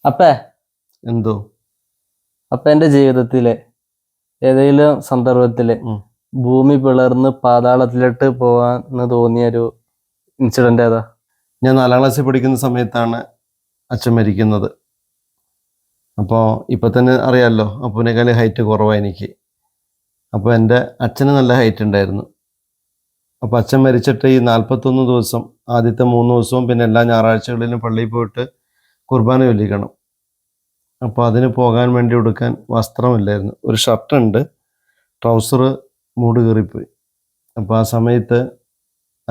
അപ്പേ എന്തോ അപ്പന്റെ ജീവിതത്തിലെ ഏതെങ്കിലും സന്ദർഭത്തില് ഉം. ഭൂമി പിളർന്ന് പാതാളത്തിലോട്ട് പോവാന്ന് തോന്നിയൊരു ഇൻസിഡന്റ് ഏതാ? ഞാൻ 4ാം ക്ലാസ്സിൽ പഠിക്കുന്ന സമയത്താണ് അച്ഛൻ മരിക്കുന്നത്. അപ്പോൾ ഇപ്പം തന്നെ അറിയാമല്ലോ, അപ്പനേക്കാൾ ഹൈറ്റ് കുറവാണ് എനിക്ക്. അപ്പോൾ എൻ്റെ അച്ഛന് നല്ല ഹൈറ്റ് ഉണ്ടായിരുന്നു. അപ്പോൾ അച്ഛൻ മരിച്ചിട്ട് ഈ 41 ദിവസം, ആദ്യത്തെ 3 ദിവസവും പിന്നെ എല്ലാ ഞായറാഴ്ചകളിലും പള്ളിയിൽ പോയിട്ട് കുർബാന ചൊല്ലിക്കണം. അപ്പോൾ അതിന് പോകാൻ വേണ്ടി ഉടുക്കാൻ വസ്ത്രമില്ലായിരുന്നു. ഒരു ഷർട്ടുണ്ട്, ട്രൗസർ മൂട് കീറിപ്പോയി. അപ്പോൾ ആ സമയത്ത്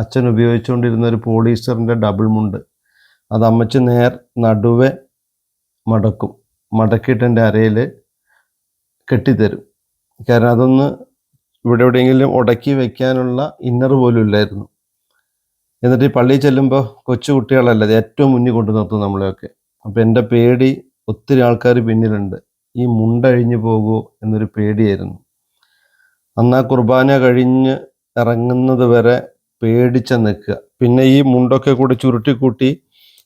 അച്ഛൻ ഉപയോഗിച്ചുകൊണ്ടിരുന്ന ഒരു പോളിസ്റ്ററിൻ്റെ ഡബിൾ മുണ്ട്, അത് അമ്മച്ച് നടുവെ മടക്കും, മടക്കിയിട്ട് എൻ്റെ അരയിൽ കെട്ടിത്തരും. കാരണം അതൊന്ന് ഇവിടെ എവിടെയെങ്കിലും ഉടക്കി വെക്കാനുള്ള ഇന്നർ പോലും ഇല്ലായിരുന്നു. എന്നിട്ട് ഈ പള്ളിയിൽ ചെല്ലുമ്പോൾ കൊച്ചു കുട്ടികളല്ല, അത് ഏറ്റവും മുന്നിൽ കൊണ്ടു നിർത്തും നമ്മളെയൊക്കെ. അപ്പോൾ എൻ്റെ പേടി, ഒത്തിരി ആൾക്കാർ പിന്നിലുണ്ട്, ഈ മുണ്ടഴിഞ്ഞു പോകുമോ എന്നൊരു പേടിയായിരുന്നു. അന്ന് ആ കുർബാന കഴിഞ്ഞ് ഇറങ്ങുന്നത് വരെ പേടിച്ച നിൽക്കുക. പിന്നെ ഈ മുണ്ടൊക്കെ കൂടി ചുരുട്ടിക്കൂട്ടി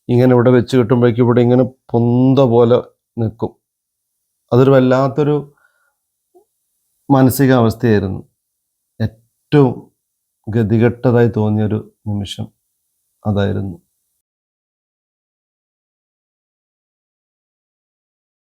ഇങ്ങനെ ഇവിടെ വെച്ച് കിട്ടുമ്പോഴേക്കും ഇവിടെ ഇങ്ങനെ പൊന്ത പോലെ നിൽക്കും. അതൊരു വല്ലാത്തൊരു മാനസികാവസ്ഥയായിരുന്നു. ഏറ്റവും ഗതികെട്ടതായി തോന്നിയൊരു നിമിഷം അതായിരുന്നു.